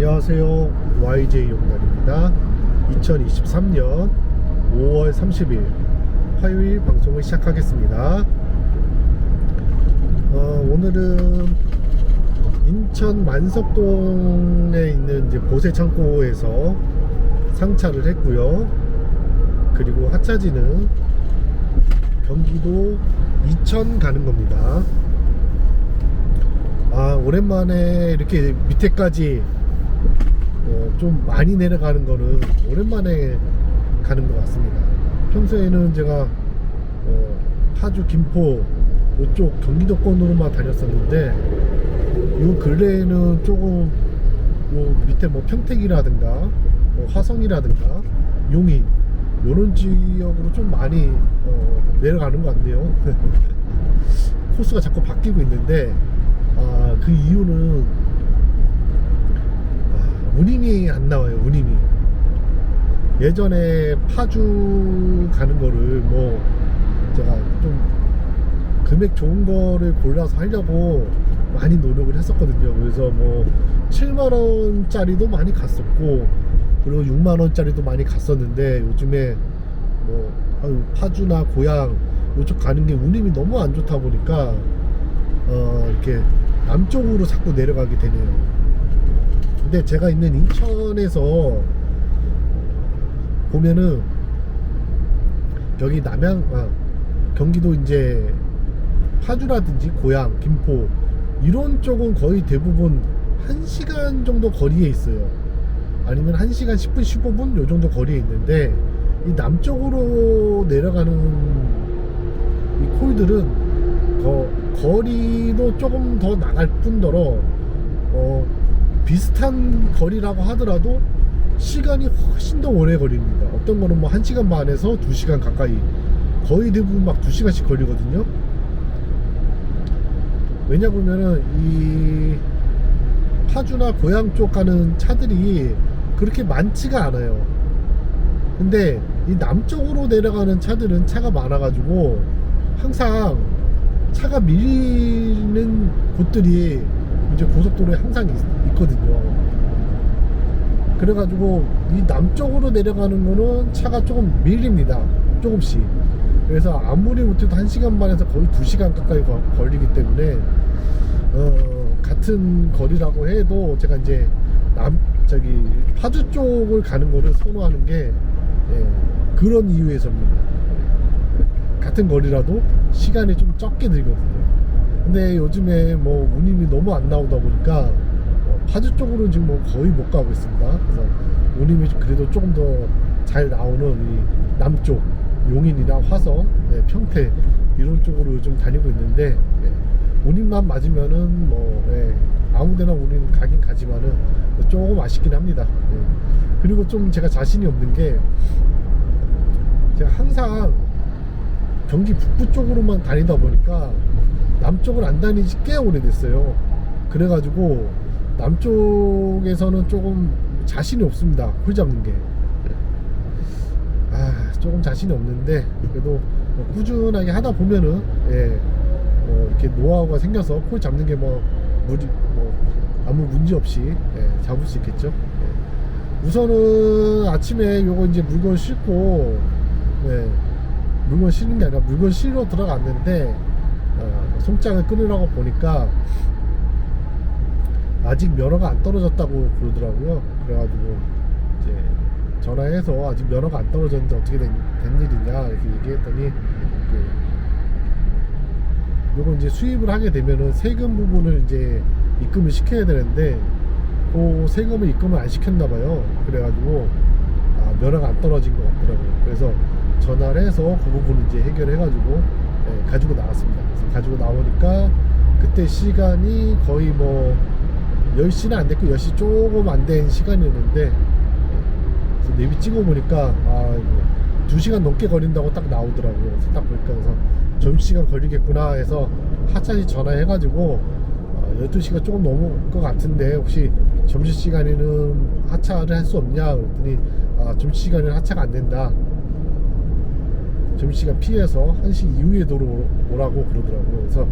안녕하세요. YJ 용단입니다. 2023년 5월 30일 화요일 방송을 시작하겠습니다. 오늘은 인천 만석동에 있는 이제 보세 창고에서 상차를 했고요. 그리고 하차지는 경기도 이천 가는 겁니다. 오랜만에 이렇게 밑에까지 좀 많이 내려가는 거는 오랜만에 가는 것 같습니다. 평소에는 제가 파주, 김포 이쪽 경기도권으로만 다녔었는데 요 근래에는 조금 요 밑에 뭐 평택이라든가 화성이라든가 용인 요런 지역으로 좀 많이 내려가는 것 같네요. 코스가 자꾸 바뀌고 있는데 그 이유는 운임이 안 나와요. 운임이 예전에 파주 가는 거를 뭐 제가 좀 금액 좋은 거를 골라서 하려고 많이 노력을 했었거든요. 그래서 뭐 7만원짜리도 많이 갔었고 그리고 6만원짜리도 많이 갔었는데 요즘에 뭐 파주나 고향 이쪽 가는 게 운임이 너무 안 좋다 보니까 이렇게 남쪽으로 자꾸 내려가게 되네요. 근데 제가 있는 인천에서 보면은 여기 경기도 이제 파주라든지 고양, 김포 이런 쪽은 거의 대부분 1시간 정도 거리에 있어요. 아니면 1시간 10분, 15분 요 정도 거리에 있는데 이 남쪽으로 내려가는 이 콜들은 거리도 조금 더 나갈 뿐더러 비슷한 거리라고 하더라도 시간이 훨씬 더 오래 걸립니다. 어떤 거는 뭐 1시간 반에서 2시간 가까이, 거의 대부분 막 2시간씩 걸리거든요. 왜냐보면은 이 파주나 고향 쪽 가는 차들이 그렇게 많지가 않아요. 근데 이 남쪽으로 내려가는 차들은 차가 많아가지고 항상 차가 밀리는 곳들이 이제 고속도로에 항상 있거든요. 그래가지고 이 남쪽으로 내려가는 거는 차가 조금 밀립니다. 조금씩. 그래서 아무리 못해도 1시간 반에서 거의 2시간 가까이 걸리기 때문에 같은 거리라고 해도 제가 이제 파주 쪽을 가는 거를 선호하는 게 그런 이유에서입니다. 같은 거리라도 시간이 좀 적게 들거든요. 근데 요즘에 뭐 운임이 너무 안 나오다 보니까 파주 쪽으로는 지금 뭐 거의 못 가고 있습니다. 그래서 운임이 그래도 조금 더 잘 나오는 이 남쪽 용인이나 화성, 평택 이런 쪽으로 요즘 다니고 있는데 운임만 맞으면은 뭐 아무데나 운임 가긴 가지만은 조금 아쉽긴 합니다. 그리고 좀 제가 자신이 없는 게 제가 항상 경기 북부 쪽으로만 다니다 보니까 남쪽을 안 다닌 지 꽤 오래됐어요. 그래가지고 남쪽에서는 조금 자신이 없습니다. 콜 잡는 게 조금 자신이 없는데 그래도 꾸준하게 하다 보면은 이렇게 노하우가 생겨서 콜 잡는 게 아무 문제 없이 잡을 수 있겠죠. 우선은 아침에 요거 이제 물건 싣고 물건 싣는 게 아니라 물건 실러 들어갔는데 송장을 끊으라고 보니까 아직 면허가 안 떨어졌다고 그러더라고요. 그래가지고 이제 전화해서 아직 면허가 안 떨어졌는데 어떻게 된 일이냐 이렇게 얘기했더니 요거 이제 수입을 하게 되면은 세금 부분을 이제 입금을 시켜야 되는데 그 세금을 입금을 안 시켰나봐요. 그래가지고 면허가 안 떨어진 것 같더라고요. 그래서 전화를 해서 그 부분을 이제 해결해가지고 가지고 나왔습니다. 그래서 가지고 나오니까 그때 시간이 거의 뭐 10시는 안 됐고 10시 조금 안 된 시간이었는데 그래서 내비 찍어보니까 2시간 넘게 걸린다고 딱 나오더라고요. 그래서 딱 보니까 그래서 점심시간 걸리겠구나 해서 하차시 전화해가지고 12시가 조금 넘을 것 같은데 혹시 점심시간에는 하차를 할 수 없냐 그랬더니 점심시간에는 하차가 안 된다. 점심시간 피해서 1시 이후에 오라고 그러더라고요. 그래서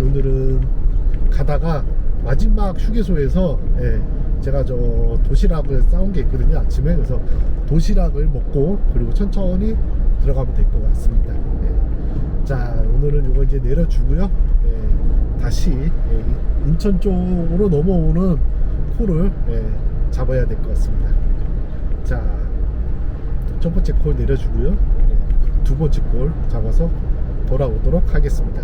오늘은 가다가 마지막 휴게소에서 제가 저 도시락을 싸온 게 있거든요, 아침에. 그래서 도시락을 먹고 그리고 천천히 들어가면 될 것 같습니다. 자, 오늘은 이거 이제 내려주고요. 다시 인천 쪽으로 넘어오는 콜을 잡아야 될 것 같습니다. 자, 첫 번째 콜 내려주고요. 두 번째 콜 잡아서 돌아오도록 하겠습니다.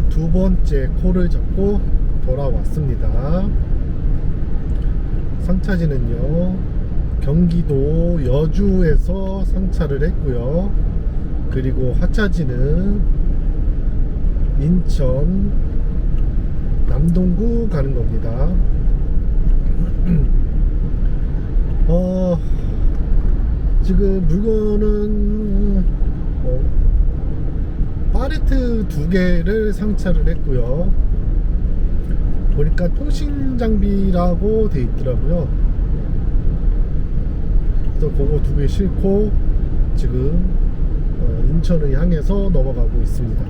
두 번째 콜을 잡고 돌아왔습니다. 상차지는요, 경기도 여주에서 상차를 했고요. 그리고 하차지는 인천 남동구 가는 겁니다. 지금 물건은 팔레트 2개를 상차를 했고요. 보니까 통신 장비라고 돼 있더라고요. 그래서 그거 2개 싣고 지금 인천을 향해서 넘어가고 있습니다.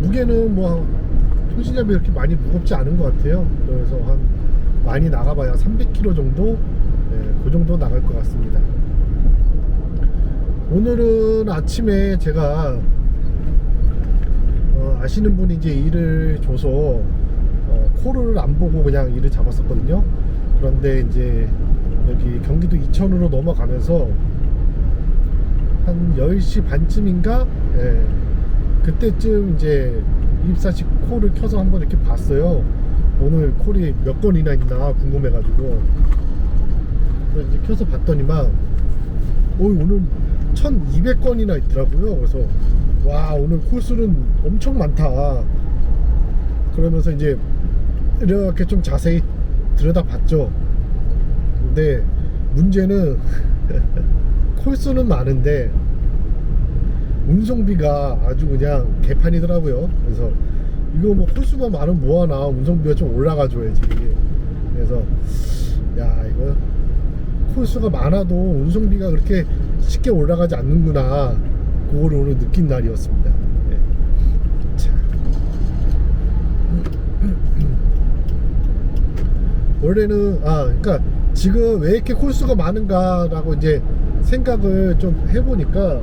무게는 뭐 통신 장비 이렇게 많이 무겁지 않은 것 같아요. 그래서 한 많이 나가봐야 300km 정도, 그 정도 나갈 것 같습니다. 오늘은 아침에 제가 아시는 분이 이제 일을 줘서 콜을 안 보고 그냥 일을 잡았었거든요. 그런데 이제 여기 경기도 이천으로 넘어가면서 한 10시 반쯤인가 그때쯤 이제 24시 콜을 켜서 한번 이렇게 봤어요. 오늘 콜이 몇 건이나 있나 궁금해가지고 그래서 이제 켜서 봤더니만 오늘 1200건이나 있더라고요. 그래서 와, 오늘 콜수는 엄청 많다. 그러면서 이제 이렇게 좀 자세히 들여다봤죠. 근데 문제는 콜수는 많은데 운송비가 아주 그냥 개판이더라고요. 그래서 이거 뭐 콜수만 많으면 뭐하나, 운송비가 좀 올라가줘야지. 그래서 야, 이거 콜수가 많아도 운송비가 그렇게 쉽게 올라가지 않는구나, 그거를 오늘 느낀 날이었습니다. 자. 원래는 그러니까 지금 왜 이렇게 콜수가 많은가 라고 이제 생각을 좀 해보니까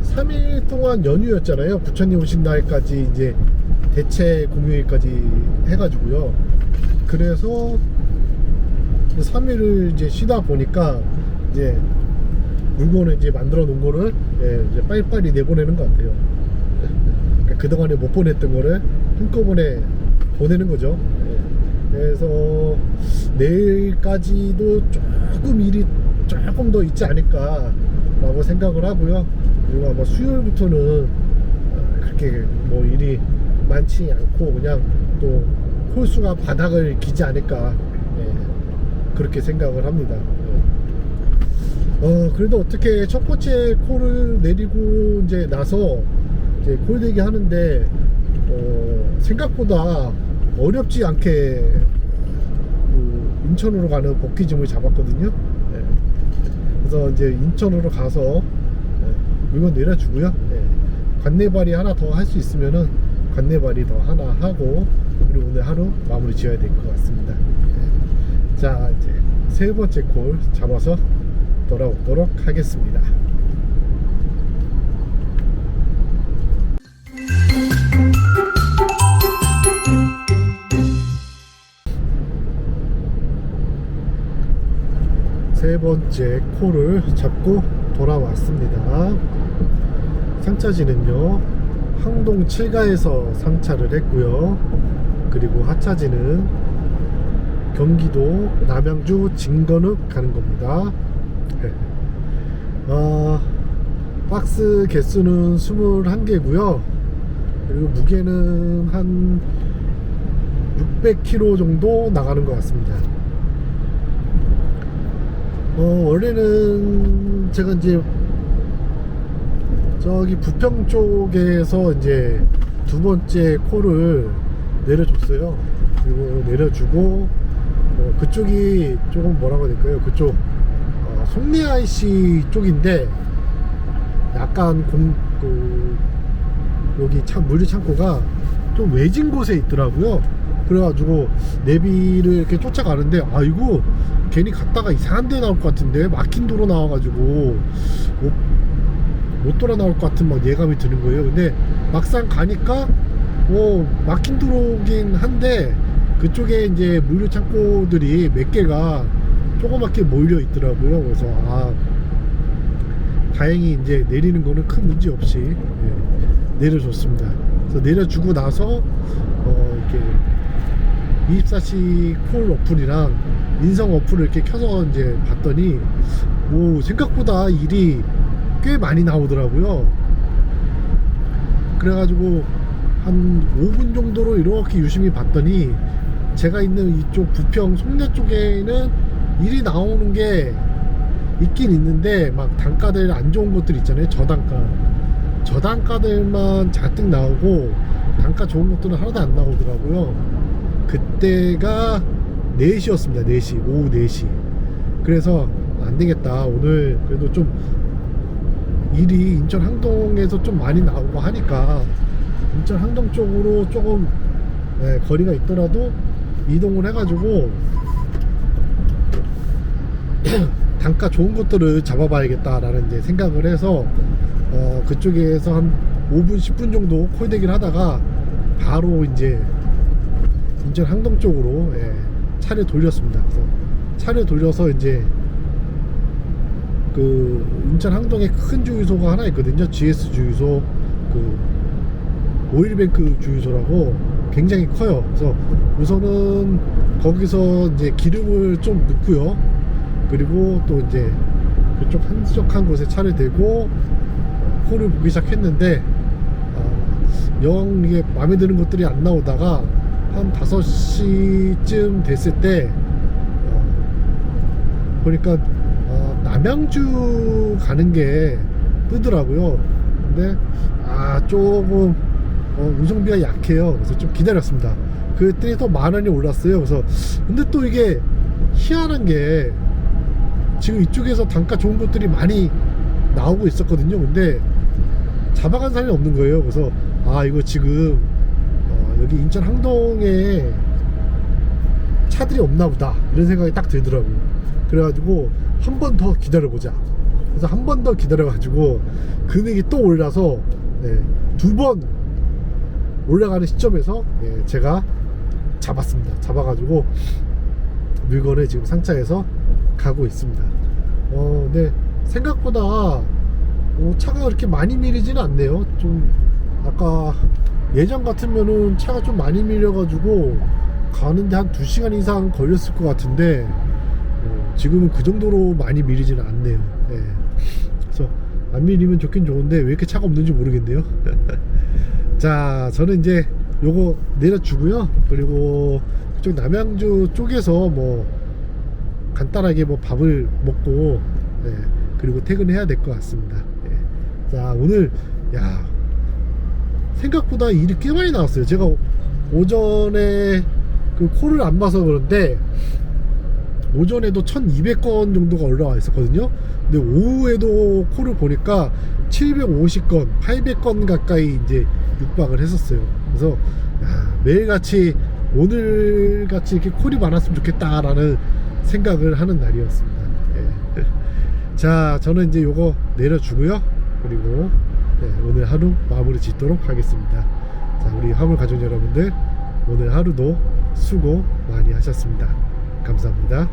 3일 동안 연휴였잖아요. 부처님 오신 날까지 이제 대체 공휴일까지 해가지고요. 그래서 3일을 이제 쉬다 보니까 이제 물건을 이제 만들어 놓은 거를 이제 빨리빨리 내보내는 것 같아요. 그러니까 그동안에 못 보냈던 거를 한꺼번에 보내는 거죠. 그래서 내일까지도 조금 일이 조금 더 있지 않을까 라고 생각을 하고요. 그리고 아마 수요일부터는 그렇게 뭐 일이 많지 않고 그냥 또 콜수가 바닥을 기지 않을까, 그렇게 생각을 합니다. 그래도 어떻게 첫 번째 콜을 내리고 이제 나서 이제 콜대기 하는데 생각보다 어렵지 않게 인천으로 가는 복귀짐을 잡았거든요. 그래서 이제 인천으로 가서 물건 내려주고요. 관내발이 하나 더 할 수 있으면은 관내발이 더 하나 하고, 그리고 오늘 하루 마무리 지어야 될 것 같습니다. 자, 이제 세 번째 콜 잡아서 돌아오도록 하겠습니다. 세 번째 콜을 잡고 돌아왔습니다. 상차지는요, 항동 7가에서 상차를 했고요. 그리고 하차지는 경기도 남양주 진건읍 가는 겁니다. 박스 개수는 21개고요. 그리고 무게는 한 600kg 정도 나가는 것 같습니다. 원래는 제가 이제 저기 부평 쪽에서 이제 두 번째 콜을 내려줬어요. 그리고 내려주고 그쪽이 조금 뭐라고 해야 될까요? 그쪽 송내 IC 쪽인데 약간 여기 물류 창고가 좀 외진 곳에 있더라고요. 그래가지고 내비를 이렇게 쫓아가는데 이거 괜히 갔다가 이상한 데 나올 것 같은데 막힌 도로 나와가지고 못 돌아 나올 것 같은 막 예감이 드는 거예요. 근데 막상 가니까 막힌 도로긴 한데 그쪽에 이제 물류 창고들이 몇 개가 조그맣게 몰려 있더라고요. 그래서 다행히 이제 내리는 거는 큰 문제 없이 내려줬습니다. 그래서 내려주고 나서 이렇게 24시 콜 어플이랑 인성 어플을 이렇게 켜서 이제 봤더니 생각보다 일이 꽤 많이 나오더라고요. 그래가지고 한 5분 정도로 이렇게 유심히 봤더니 제가 있는 이쪽 부평 송내 쪽에는 일이 나오는 게 있긴 있는데 막 단가들 안 좋은 것들 있잖아요. 저단가들만 잔뜩 나오고 단가 좋은 것들은 하나도 안 나오더라고요. 그때가 4시였습니다 4시 오후 4시. 그래서 안되겠다, 오늘 그래도 좀 일이 인천 항동에서 좀 많이 나오고 하니까 인천 항동 쪽으로 조금 거리가 있더라도 이동을 해가지고 단가 좋은 것들을 잡아봐야겠다라는 이제 생각을 해서 그쪽에서 한 5분 10분 정도 콜대기를 하다가 바로 이제 인천 항동 쪽으로 차를 돌렸습니다. 그래서 차를 돌려서 이제 그 인천 항동에 큰 주유소가 하나 있거든요. GS 주유소, 그 오일뱅크 주유소라고 굉장히 커요. 그래서 우선은 거기서 이제 기름을 좀 넣고요. 그리고 또 이제 그쪽 한적한 곳에 차를 대고 콜을 보기 시작했는데 영 이게 마음에 드는 것들이 안 나오다가 한 5시쯤 됐을 때 보니까 남양주 가는 게 뜨더라고요. 근데 조금 운송비가 약해요. 그래서 좀 기다렸습니다. 그랬더니 또 10,000원이 올랐어요. 그래서 근데 또 이게 희한한 게 지금 이쪽에서 단가 좋은 것들이 많이 나오고 있었거든요. 근데 잡아간 사람이 없는 거예요. 그래서 이거 지금 여기 인천 항동에 차들이 없나 보다 이런 생각이 딱 들더라고요. 그래가지고 한 번 더 기다려보자. 그래서 한 번 더 기다려가지고 금액이 또 올라서 2번 올라가는 시점에서 제가 잡았습니다. 잡아가지고 물건을 지금 상차해서 가고 있습니다. 근데 생각보다 차가 그렇게 많이 밀리지는 않네요. 좀 아까 예전 같으면은 차가 좀 많이 밀려가지고 가는데 한 2시간 이상 걸렸을 것 같은데 지금은 그 정도로 많이 밀리지는 않네요. 그래서 안 밀리면 좋긴 좋은데 왜 이렇게 차가 없는지 모르겠네요. 자, 저는 이제 요거 내려주고요. 그리고 그쪽 남양주 쪽에서 뭐 간단하게 뭐 밥을 먹고 그리고 퇴근해야 될 것 같습니다. 자, 오늘 생각보다 일이 꽤 많이 나왔어요. 제가 오전에 그 콜을 안 봐서 그런데 오전에도 1200건 정도가 올라와 있었거든요. 근데 오후에도 콜을 보니까 750건, 800건 가까이 이제 육박을 했었어요. 그래서 매일같이 오늘같이 이렇게 콜이 많았으면 좋겠다라는 생각을 하는 날이었습니다. 자, 저는 이제 요거 내려주고요. 그리고 오늘 하루 마무리 짓도록 하겠습니다. 자, 우리 화물 가족 여러분들, 오늘 하루도 수고 많이 하셨습니다. 감사합니다.